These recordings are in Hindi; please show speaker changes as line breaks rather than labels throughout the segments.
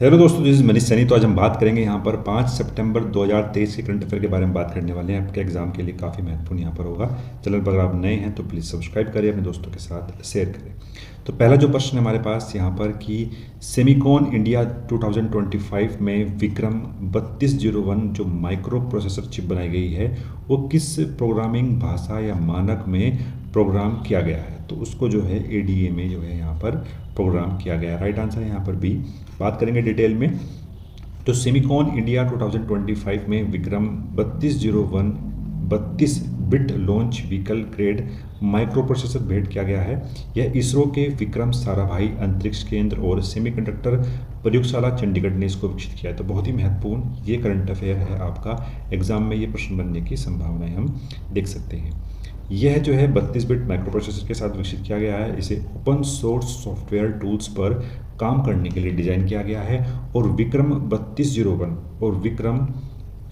हेलो दोस्तों, दिस इज मनीष सैनी। तो आज हम बात करेंगे यहाँ पर 5 सितंबर 2023 के करंट अफेयर के बारे में बात करने वाले हैं। आपके एग्जाम के लिए काफ़ी महत्वपूर्ण यहाँ पर होगा। चैनल पर अगर आप नए हैं तो प्लीज़ सब्सक्राइब करें, अपने दोस्तों के साथ शेयर करें। तो पहला जो प्रश्न है हमारे पास यहाँ पर कि सेमिकॉन इंडिया 2025 में विक्रम 3201 जो माइक्रो प्रोसेसर चिप बनाई गई है वो किस प्रोग्रामिंग भाषा या मानक में प्रोग्राम किया गया है। तो उसको जो है एडीए में जो है यहाँ पर प्रोग्राम किया गया है। राइट आंसर है यहाँ पर बी। बात करेंगे डिटेल में। तो सेमिकॉन इंडिया 2025 में Vikram 3201 32 bit launch vehicle grade micro processor भेंट किया गया है। यह इसरो के विक्रम साराभाई अंतरिक्ष केंद्र और सेमीकंडक्टर प्रयोगशाला चंडीगढ़ ने इसको विकसित किया है। तो बहुत ही महत्वपूर्ण ये करंट अफेयर है, आपका एग्जाम में ये प्रश्न बनने की संभावनाएं हम देख सकते हैं। यह जो है 32 बिट माइक्रो प्रोसेसर के साथ विकसित किया गया है। इसे ओपन सोर्स सॉफ्टवेयर टूल्स पर काम करने के लिए डिजाइन किया गया है और विक्रम 3201 और विक्रम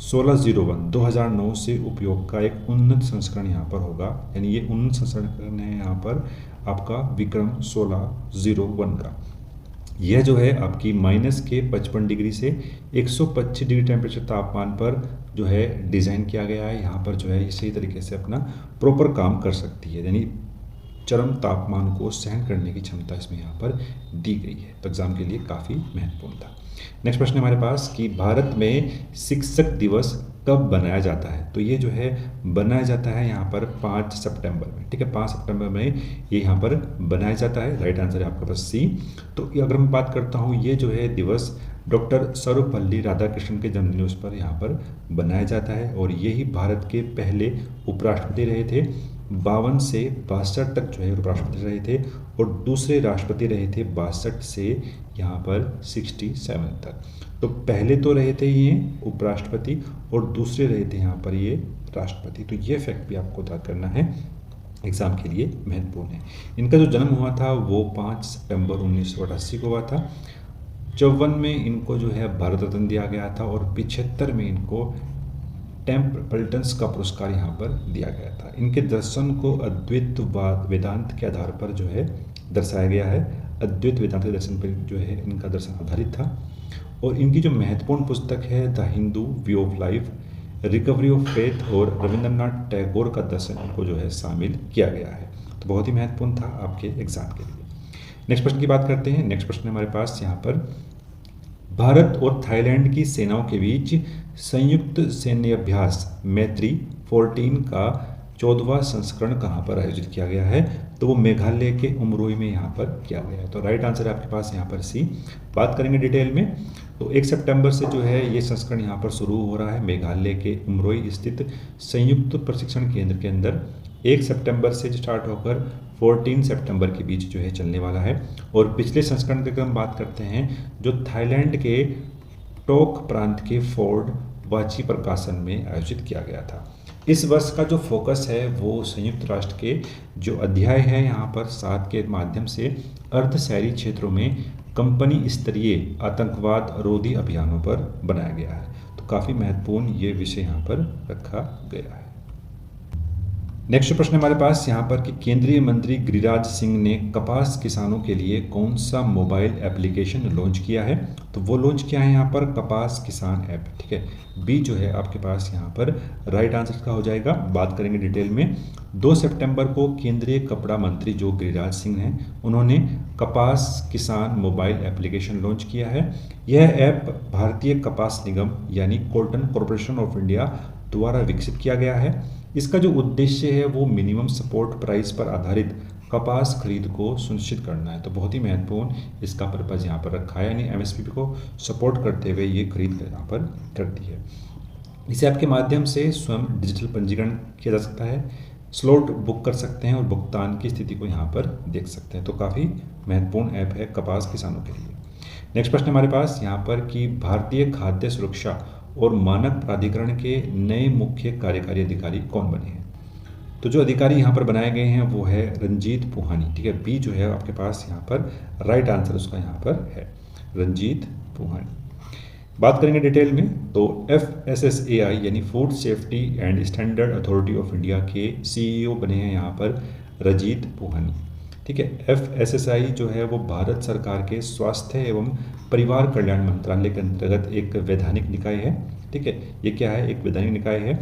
1601 2009 से उपयोग का एक उन्नत संस्करण यहाँ पर होगा। यानी ये उन्नत संस्करण है यहाँ पर आपका विक्रम 1601 का। यह जो है आपकी -55 डिग्री से 125 डिग्री टेम्परेचर तापमान पर जो है डिज़ाइन किया गया है। यहाँ पर जो है ये सही तरीके से अपना प्रॉपर काम कर सकती है, यानी चरम तापमान को सहन करने की क्षमता इसमें यहाँ पर दी गई है। तो एग्जाम के लिए काफ़ी महत्वपूर्ण था। नेक्स्ट प्रश्न हमारे पास कि भारत में शिक्षक दिवस कब बनाया जाता है। तो ये जो है बनाया जाता है यहाँ पर 5 सितंबर में। ठीक है, 5 सितंबर में ये यहाँ पर बनाया जाता है। राइट आंसर है आपका पास सी। तो अगर मैं बात करता हूँ, ये जो है दिवस डॉक्टर सर्वपल्ली राधाकृष्णन के जन्मदिवस पर यहाँ पर बनाया जाता है और यही भारत के पहले उपराष्ट्रपति रहे थे। 52 से 62 तक जो है उपराष्ट्रपति रहे थे और दूसरे राष्ट्रपति रहे थे 62 से यहाँ पर 67 तक। तो पहले तो रहे थे ये उपराष्ट्रपति और दूसरे रहे थे यहाँ पर ये राष्ट्रपति। तो ये फैक्ट भी आपको याद करना है, एग्जाम के लिए महत्वपूर्ण है। इनका जो जन्म हुआ था वो 5 सितंबर 1988 को हुआ था। 54 में इनको जो है भारत रत्न दिया गया था और 75 में इनको टेम्पल्टन्स का पुरस्कार यहाँ पर दिया गया था। इनके दर्शन को अद्वैतवाद वेदांत के आधार पर जो है दर्शाया गया है। अद्वैत वेदांत के दर्शन पर जो है इनका दर्शन आधारित था। और इनकी जो महत्वपूर्ण पुस्तक है the Hindu view of life, recovery of faith और रविंद्रनाथ टैगोर का दर्शन इनको जो है शामिल किया गया है। तो बहुत ही महत्वपूर्ण था आपके एग्जाम के लिए। नेक्स्ट प्रश्न की बात करते हैं। नेक्स्ट प्रश्न हमारे पास यहाँ पर भारत और थाईलैंड की सेनाओं के बीच संयुक्त सैन्य अभ्यास मैत्री 14 का 14वां संस्करण कहाँ पर आयोजित किया गया है। तो वो मेघालय के उमरोई में यहाँ पर किया गया है। तो राइट आंसर है आपके पास यहाँ पर सी। बात करेंगे डिटेल में। तो 1 सितंबर से जो है ये संस्करण यहाँ पर शुरू हो रहा है मेघालय के उमरोई स्थित संयुक्त प्रशिक्षण केंद्र के अंदर। 1 सितंबर से स्टार्ट होकर 14 सितंबर के बीच जो है चलने वाला है। और पिछले संस्करण की अगर हम बात करते हैं जो थाईलैंड के टोक प्रांत के फोर्ट वाची प्रकाशन में आयोजित किया गया था। इस वर्ष का जो फोकस है वो संयुक्त राष्ट्र के जो अध्याय है यहाँ पर 7 के माध्यम से अर्ध शहरी क्षेत्रों में कंपनी स्तरीय आतंकवाद रोधी अभियानों पर बनाया गया है। तो काफ़ी महत्वपूर्ण ये विषय यहाँ पर रखा गया है। नेक्स्ट प्रश्न हमारे पास यहाँ पर कि केंद्रीय मंत्री गिरिराज सिंह ने कपास किसानों के लिए कौन सा मोबाइल एप्लीकेशन लॉन्च किया है। तो वो लॉन्च किया है यहाँ पर कपास किसान ऐप। ठीक है, बी जो है आपके पास यहाँ पर राइट आंसर का हो जाएगा। बात करेंगे डिटेल में। 2 सितंबर को केंद्रीय कपड़ा मंत्री जो गिरिराज सिंह हैं उन्होंने कपास किसान मोबाइल एप्लीकेशन लॉन्च किया है। यह ऐप भारतीय कपास निगम यानी कॉटन कॉरपोरेशन ऑफ इंडिया द्वारा विकसित किया गया है। इसका जो उद्देश्य है वो मिनिमम सपोर्ट प्राइस पर आधारित कपास खरीद को सुनिश्चित करना है। तो बहुत ही महत्वपूर्ण इसका पर्पज़ यहाँ पर रखा है, यानी एमएसपी को सपोर्ट करते हुए ये खरीद यहाँ पर करती है। इसे ऐप के माध्यम से स्वयं डिजिटल पंजीकरण किया जा सकता है, स्लॉट बुक कर सकते हैं और भुगतान की स्थिति को यहाँ पर देख सकते हैं। तो काफ़ी महत्वपूर्ण ऐप है कपास किसानों के लिए। नेक्स्ट प्रश्न हमारे पास यहाँ पर कि भारतीय खाद्य सुरक्षा और मानक प्राधिकरण के नए मुख्य कार्यकारी अधिकारी कौन बने हैं। तो जो अधिकारी यहाँ पर बनाए गए हैं वो है रंजीत पुहानी। ठीक है, बी जो है आपके पास यहाँ पर राइट आंसर उसका यहाँ पर है रंजीत पुहानी। बात करेंगे डिटेल में। तो FSSAI यानी food safety and standard authority of India के CEO बने हैं यहाँ पर रंजीत पुहानी। ठीक ठीक है। FSSAI जो है वो भारत सरकार के स्वास्थ्य एवं परिवार कल्याण मंत्रालय के अंतर्गत एक वैधानिक निकाय है। ठीक है, ये क्या है, एक वैधानिक निकाय है।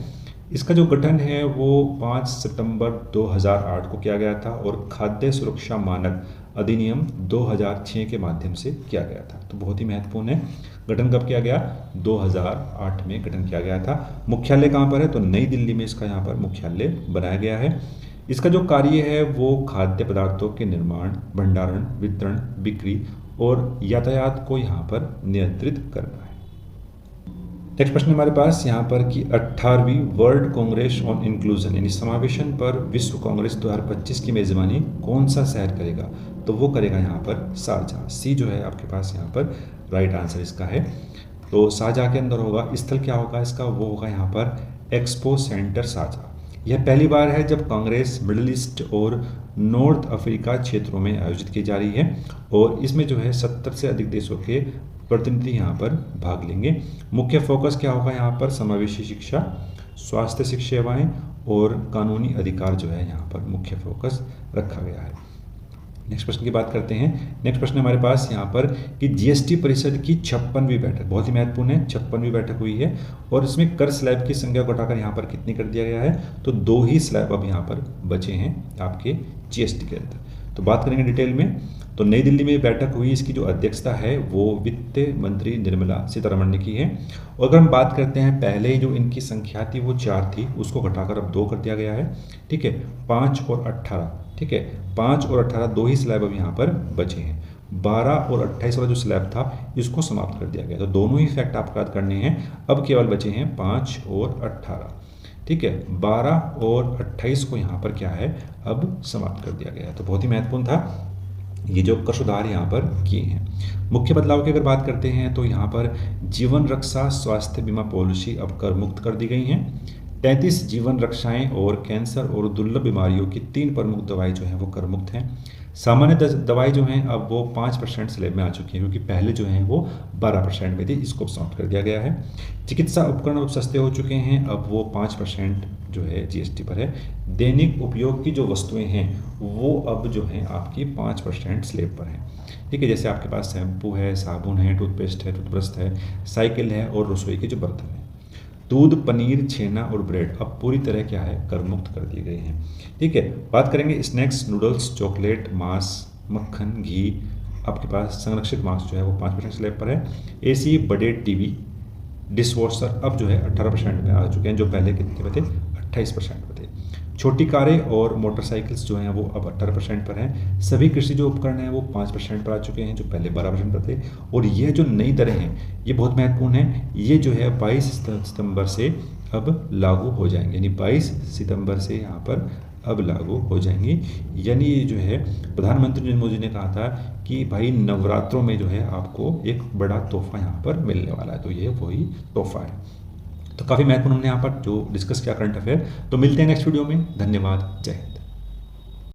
इसका जो गठन है वो 5 सितंबर 2008 को किया गया था और खाद्य सुरक्षा मानक अधिनियम 2006 के माध्यम से किया गया था। तो बहुत ही महत्वपूर्ण है। गठन कब किया गया? 2008 में गठन किया गया था। मुख्यालय कहाँ पर है? तो नई दिल्ली में इसका यहाँ पर मुख्यालय बनाया गया है। इसका जो कार्य है वो खाद्य पदार्थों के निर्माण, भंडारण, वितरण, बिक्री और यातायात को यहाँ पर नियंत्रित करना है। नेक्स्ट प्रश्न हमारे पास यहाँ पर कि 18वीं वर्ल्ड कांग्रेस ऑन इंक्लूजन यानी समावेशन पर विश्व कांग्रेस 2025 की मेजबानी कौन सा शहर करेगा? तो वो करेगा यहाँ पर शारजाह। सी जो है आपके पास यहाँ पर राइट आंसर इसका है। तो शारजाह के अंदर होगा। स्थल क्या होगा इसका? वो होगा यहाँ पर एक्सपो सेंटर शारजाह। यह पहली बार है जब कांग्रेस मिडिल ईस्ट और नॉर्थ अफ्रीका क्षेत्रों में आयोजित की जा रही है और इसमें जो है 70 से अधिक देशों के प्रतिनिधि यहाँ पर भाग लेंगे। मुख्य फोकस क्या होगा यहाँ पर? समावेशी शिक्षा, स्वास्थ्य शिक्षा सेवाएं और कानूनी अधिकार जो है यहाँ पर मुख्य फोकस रखा गया है। नेक्स्ट प्रश्न की बात करते हैं। नेक्स्ट प्रश्न हमारे पास यहाँ पर कि जीएसटी परिषद की 56वीं बैठक, बहुत ही महत्वपूर्ण है, 56वीं बैठक हुई है और इसमें कर स्लैब की संख्या को घटाकर यहाँ पर कितनी कर दिया गया है? तो 2 ही स्लैब अब यहाँ पर बचे हैं आपके जीएसटी के अंदर। तो बात करेंगे डिटेल में। तो नई दिल्ली में बैठक हुई, इसकी जो अध्यक्षता है वो वित्त मंत्री निर्मला सीतारमण ने की है। और अगर हम बात करते हैं, पहले जो इनकी संख्या थी वो 4 थी, उसको घटाकर अब 2 कर दिया गया है। ठीक है, 5 और 18। ठीक है, 5 और 18 2 ही स्लैब अब यहाँ पर बचे हैं। 12 और 28 वाला जो स्लैब था इसको समाप्त कर दिया गया। तो दोनों ही फैक्ट आपको याद करने हैं। अब केवल बचे हैं 5 और 18। ठीक है, 12 और 28 को यहाँ पर क्या है, अब समाप्त कर दिया गया है। तो बहुत ही महत्वपूर्ण था ये जो कर सुधार यहाँ पर किए हैं। मुख्य बदलाव की अगर बात करते हैं तो यहाँ पर जीवन रक्षा स्वास्थ्य बीमा पॉलिसी अब कर मुक्त कर दी गई हैं। 33 जीवन रक्षाएं और कैंसर और दुर्लभ बीमारियों की 3 प्रमुख दवाई जो हैं वो कर मुक्त हैं। सामान्य दवाई जो हैं अब वो 5% स्लैब में आ चुकी हैं, क्योंकि पहले जो हैं वो 12% में थी, इसको समाप्त कर दिया गया है। चिकित्सा उपकरण अब सस्ते हो चुके हैं, अब वो 5% जो है जीएसटी पर है। दैनिक उपयोग की जो वस्तुएं हैं वो अब जो हैं आपकी 5% स्लैब पर हैं। ठीक है, जैसे आपके पास शैम्पू है, साबुन है, टूथपेस्ट है, टूथब्रश है, साइकिल है और रसोई के जो बर्तन हैं। दूध, पनीर, छेना और ब्रेड अब पूरी तरह क्या है, कर मुक्त कर दिए गए हैं। ठीक है, बात करेंगे स्नैक्स, नूडल्स, चॉकलेट, मांस, मक्खन, घी, आपके पास संरक्षित मांस जो है वो 5% स्लैब पर है। एसी, बड़े टीवी, डिश वॉशर अब जो है 18% में आ चुके हैं, जो पहले कितने पे थे, 28% पे थे। छोटी कारें और मोटरसाइकिल्स जो हैं वो अब 18% पर हैं। सभी कृषि जो उपकरण हैं वो 5% पर आ चुके हैं, जो पहले 12% पर थे। और ये जो नई दरें हैं ये बहुत महत्वपूर्ण है, ये जो है 22 सितंबर से अब लागू हो जाएंगे, यानी 22 सितंबर से यहाँ पर अब लागू हो जाएंगी। यानी ये जो है प्रधानमंत्री नरेंद्र मोदी ने कहा था कि भाई नवरात्रों में जो है आपको एक बड़ा तोहफा यहाँ पर मिलने वाला है, तो ये वही तोहफा है। तो काफ़ी महत्वपूर्ण हमने यहाँ पर जो डिस्कस किया करंट अफेयर। तो मिलते हैं नेक्स्ट वीडियो में। धन्यवाद, जय हिंद।